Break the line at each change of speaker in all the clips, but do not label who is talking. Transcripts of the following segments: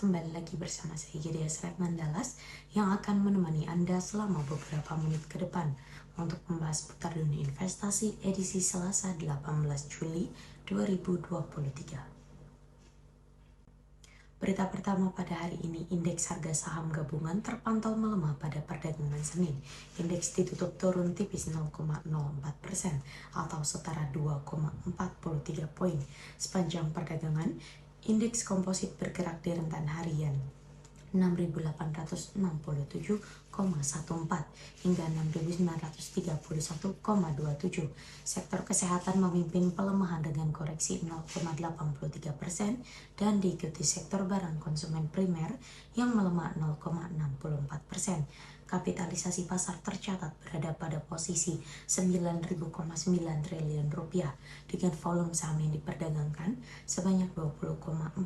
kembali lagi bersama saya Girias Retnandalas yang akan menemani Anda selama beberapa menit ke depan untuk membahas putar dunia investasi edisi Selasa 18 Juli 2023. Berita pertama pada hari ini, indeks harga saham gabungan terpantau melemah pada perdagangan Senin. Indeks ditutup turun tipis 0,04% atau setara 2,43 poin. Sepanjang perdagangan, indeks komposit bergerak di rentan harian 6.867,14 hingga 6.931,27. Sektor kesehatan memimpin pelemahan dengan koreksi 0,83% dan diikuti sektor barang konsumen primer yang melemah 0,64%. Kapitalisasi pasar tercatat berada pada posisi 9.000,9 triliun rupiah dengan volume saham yang diperdagangkan sebanyak 20,41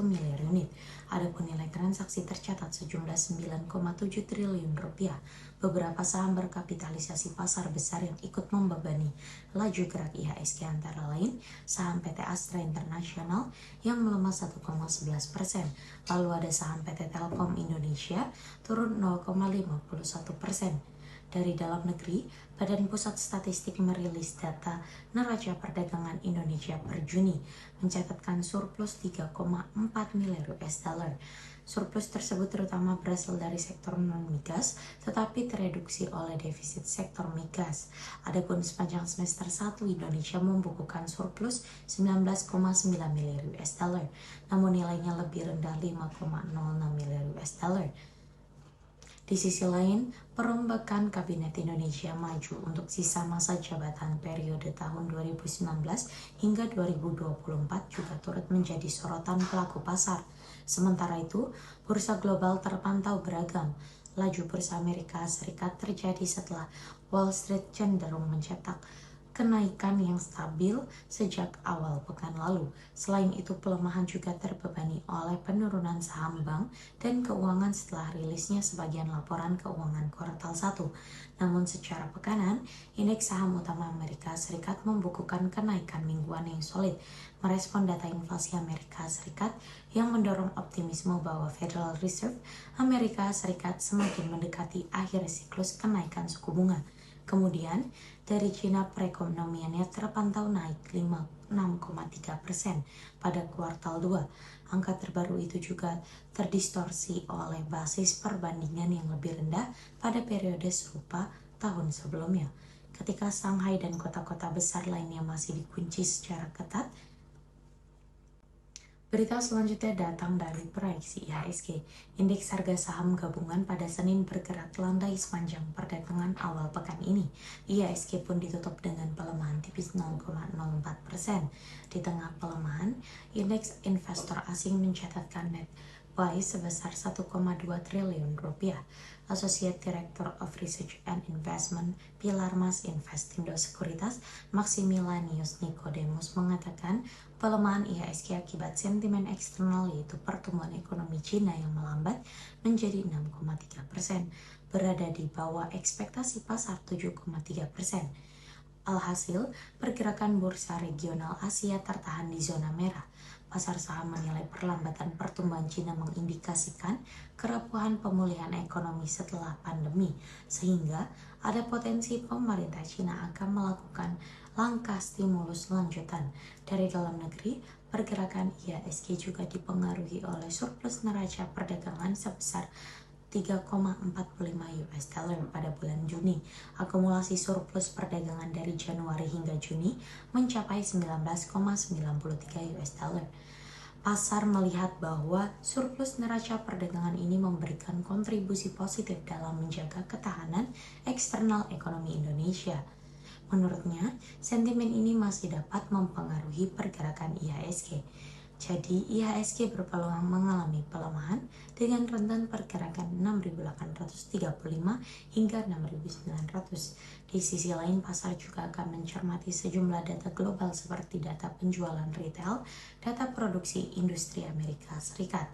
miliar unit. Adapun nilai transaksi tercatat sejumlah 9,7 triliun rupiah. Beberapa saham berkapitalisasi pasar besar yang ikut membebani laju gerak IHSG antara lain saham PT Astra International yang melemah 1,11%. Lalu ada saham PT Telkom Indonesia turun 0,51%. Dari dalam negeri, Badan Pusat Statistik merilis data neraca perdagangan Indonesia per Juni mencatatkan surplus 3,4 miliar US dollar. Surplus tersebut terutama berasal dari sektor non-migas, tetapi tereduksi oleh defisit sektor migas. Adapun sepanjang semester 1, Indonesia membukukan surplus 19,9 miliar US dollar, namun nilainya lebih rendah 5,06 miliar US dollar. Di sisi lain, perombakan Kabinet Indonesia Maju untuk sisa masa jabatan periode tahun 2019 hingga 2024 juga turut menjadi sorotan pelaku pasar. Sementara itu, bursa global terpantau beragam. Laju bursa Amerika Serikat terjadi setelah Wall Street cenderung mencetak kenaikan yang stabil sejak awal pekan lalu. Selain itu, pelemahan juga terbebani oleh penurunan saham bank dan keuangan setelah rilisnya sebagian laporan keuangan kuartal 1. Namun secara pekanan, indeks saham utama Amerika Serikat membukukan kenaikan mingguan yang solid, merespon data inflasi Amerika Serikat yang mendorong optimisme bahwa Federal Reserve Amerika Serikat semakin mendekati akhir siklus kenaikan suku bunga. Kemudian, dari China perekonomiannya terpantau naik 6,3% pada kuartal 2. Angka terbaru itu juga terdistorsi oleh basis perbandingan yang lebih rendah pada periode serupa tahun sebelumnya. Ketika Shanghai dan kota-kota besar lainnya masih dikunci secara ketat. Berita selanjutnya datang dari proyeksi IHSG. Indeks harga saham gabungan pada Senin bergerak landai sepanjang perdagangan awal pekan ini. IHSG pun ditutup dengan pelemahan tipis 0,04%. Di tengah pelemahan, indeks investor asing mencatatkan net buy sebesar 1,2 triliun rupiah. Associate Director of Research and Investment Pilar Mas Investindo Sekuritas Maximilianus Nicodemus mengatakan pelemahan IHSG akibat sentimen eksternal yaitu pertumbuhan ekonomi Cina yang melambat menjadi 6,3%, berada di bawah ekspektasi pasar 7,3%. Alhasil, pergerakan bursa regional Asia tertahan di zona merah. Pasar saham menilai perlambatan pertumbuhan Cina mengindikasikan kerapuhan pemulihan ekonomi setelah pandemi, sehingga ada potensi pemerintah Cina akan melakukan langkah stimulus lanjutan. Dari dalam negeri, pergerakan IHSG juga dipengaruhi oleh surplus neraca perdagangan sebesar 3,45 US dollar pada bulan Juni. Akumulasi surplus perdagangan dari Januari hingga Juni mencapai 19,93 US dollar. Pasar melihat bahwa surplus neraca perdagangan ini memberikan kontribusi positif dalam menjaga ketahanan eksternal ekonomi Indonesia. Menurutnya, sentimen ini masih dapat mempengaruhi pergerakan IHSG. Jadi, IHSG berpeluang mengalami pelemahan dengan rentan pergerakan 6.835 hingga 6.900. Di sisi lain, pasar juga akan mencermati sejumlah data global seperti data penjualan retail, data produksi industri Amerika Serikat.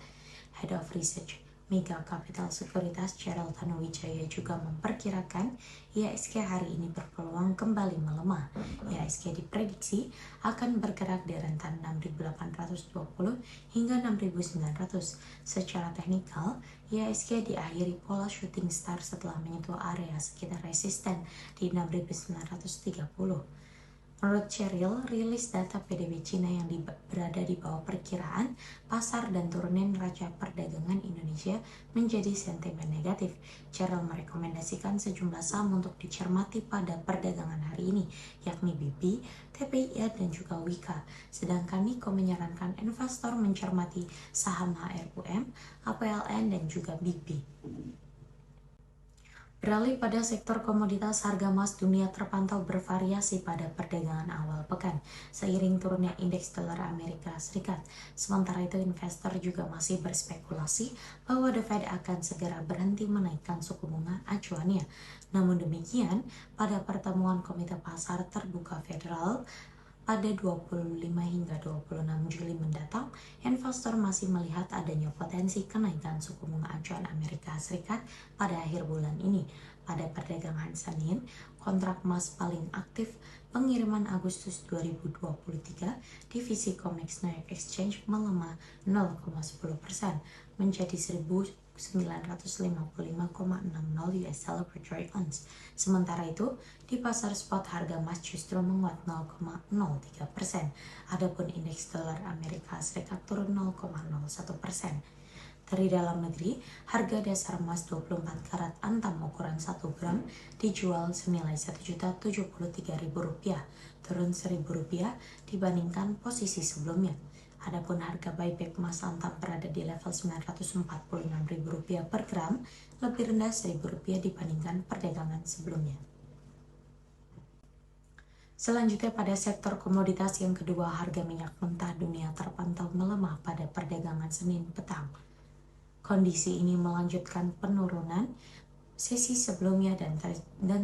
Head of Research Mega Capital Sekuritas Cheryl Tanuwijaya juga memperkirakan IHSG hari ini berpeluang kembali melemah. IHSG diprediksi akan bergerak di rentan 6.820 hingga 6.900. Secara teknikal, IHSG diakhiri pola shooting star setelah menyentuh area sekitar resisten di 6.930. Menurut Cheryl, rilis data PDB Cina yang berada di bawah perkiraan pasar dan turunnya neraca perdagangan Indonesia menjadi sentimen negatif. Cheryl merekomendasikan sejumlah saham untuk dicermati pada perdagangan hari ini, yakni BP, TPIA, dan juga Wika. Sedangkan Niko menyarankan investor mencermati saham HRUM, APLN, dan juga BP. Beralih pada sektor komoditas, harga emas dunia terpantau bervariasi pada perdagangan awal pekan, seiring turunnya indeks dolar Amerika Serikat. Sementara itu, investor juga masih berspekulasi bahwa The Fed akan segera berhenti menaikkan suku bunga acuannya. Namun demikian, pada pertemuan Komite Pasar Terbuka Federal pada 25 hingga 26 Juli mendatang, investor masih melihat adanya potensi kenaikan suku bunga acuan Amerika Serikat pada akhir bulan ini. Pada perdagangan Senin, kontrak emas paling aktif pengiriman Agustus 2023, divisi COMEX New York Exchange melemah 0,10% menjadi 1.955,60 US dollar per troy ounce. Sementara itu, di pasar spot harga emas justru menguat 0,03%. Adapun indeks dolar Amerika Serikat turun 0,01%. Dari dalam negeri, harga dasar emas 24 karat antam ukuran 1 gram dijual senilai Rp1.073.000, turun Rp1.000 dibandingkan posisi sebelumnya. Adapun harga buyback emas antam berada di level Rp946.000 per gram, lebih rendah Rp1.000 dibandingkan perdagangan sebelumnya. Selanjutnya pada sektor komoditas yang kedua, harga minyak mentah dunia terpantau melemah pada perdagangan Senin petang. Kondisi ini melanjutkan penurunan sesi sebelumnya dan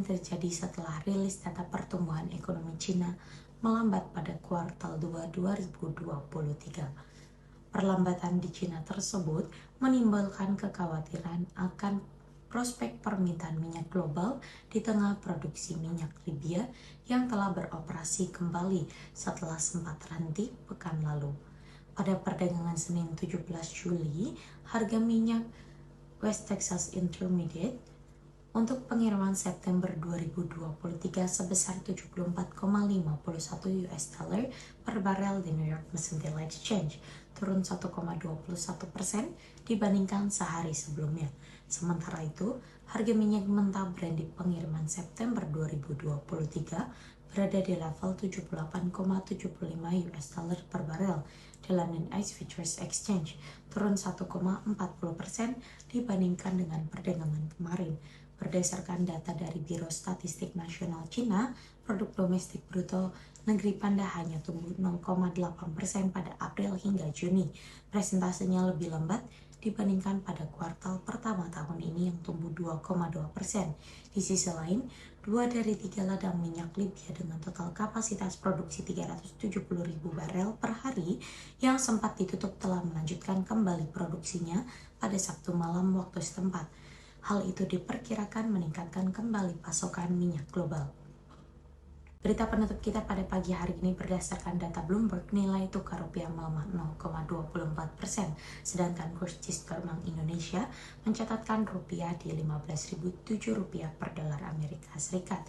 terjadi setelah rilis data pertumbuhan ekonomi Cina melambat pada kuartal 2 2023. Perlambatan di Cina tersebut menimbulkan kekhawatiran akan prospek permintaan minyak global di tengah produksi minyak Libya yang telah beroperasi kembali setelah sempat terhenti pekan lalu. Pada perdagangan Senin 17 Juli, harga minyak West Texas Intermediate untuk pengiriman September 2023 sebesar 74,51 US dollar per barel di New York Mercantile Exchange, turun 1,21% dibandingkan sehari sebelumnya. Sementara itu, harga minyak mentah Brent di pengiriman September 2023 berada di level 78,75 US dollar per barel di London Ice Futures Exchange, turun 1,40% dibandingkan dengan perdagangan kemarin. Berdasarkan data dari Biro Statistik Nasional Cina, produk domestik bruto negeri Panda hanya tumbuh 0,8% pada April hingga Juni. Presentasenya lebih lambat dibandingkan pada kuartal pertama tahun ini yang tumbuh 2,2%. Di sisi lain, 2 dari 3 ladang minyak Libya dengan total kapasitas produksi 370.000 barel per hari yang sempat ditutup telah melanjutkan kembali produksinya pada Sabtu malam waktu setempat. Hal itu diperkirakan meningkatkan kembali pasokan minyak global. Berita penutup kita pada pagi hari ini berdasarkan data Bloomberg, nilai tukar rupiah melemah 0,24%, sedangkan kurs diskon Bank Indonesia mencatatkan rupiah di Rp15.007 per dolar Amerika Serikat.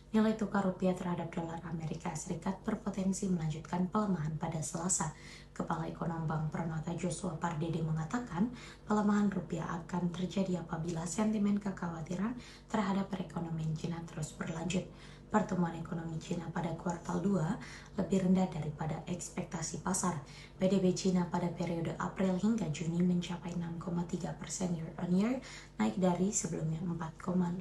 Nilai tukar rupiah terhadap dolar Amerika Serikat berpotensi melanjutkan pelemahan pada Selasa. Kepala Ekonom Bank Permata Joshua Pardede mengatakan pelemahan rupiah akan terjadi apabila sentimen kekhawatiran terhadap perekonomian Cina terus berlanjut. Pertumbuhan ekonomi Cina pada kuartal 2 lebih rendah daripada ekspektasi pasar. PDB Cina pada periode April hingga Juni mencapai 6,3% year on year, naik dari sebelumnya 4,5%.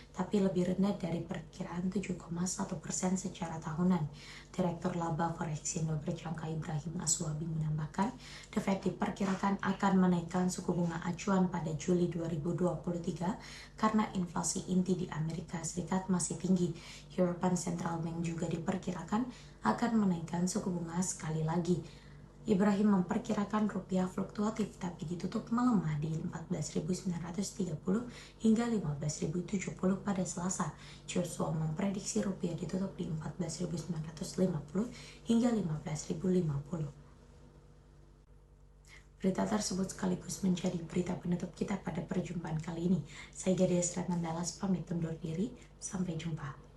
Tapi lebih rendah dari perkiraan 7,1% secara tahunan. Direktur Laba Forexindo Berjangka Ibrahim Aswabi menambahkan, The Fed diperkirakan akan menaikkan suku bunga acuan pada Juli 2023 karena inflasi inti di Amerika Serikat masih tinggi. European Central Bank juga diperkirakan akan menaikkan suku bunga sekali lagi. Ibrahim memperkirakan rupiah fluktuatif tapi ditutup melemah di 14.930 hingga 15.070 pada Selasa. Joshua memprediksi rupiah ditutup di 14.950 hingga 15.050. Berita tersebut sekaligus menjadi berita penutup kita pada perjumpaan kali ini. Saya Gadis Ratnandalas pamit undur diri. Sampai jumpa.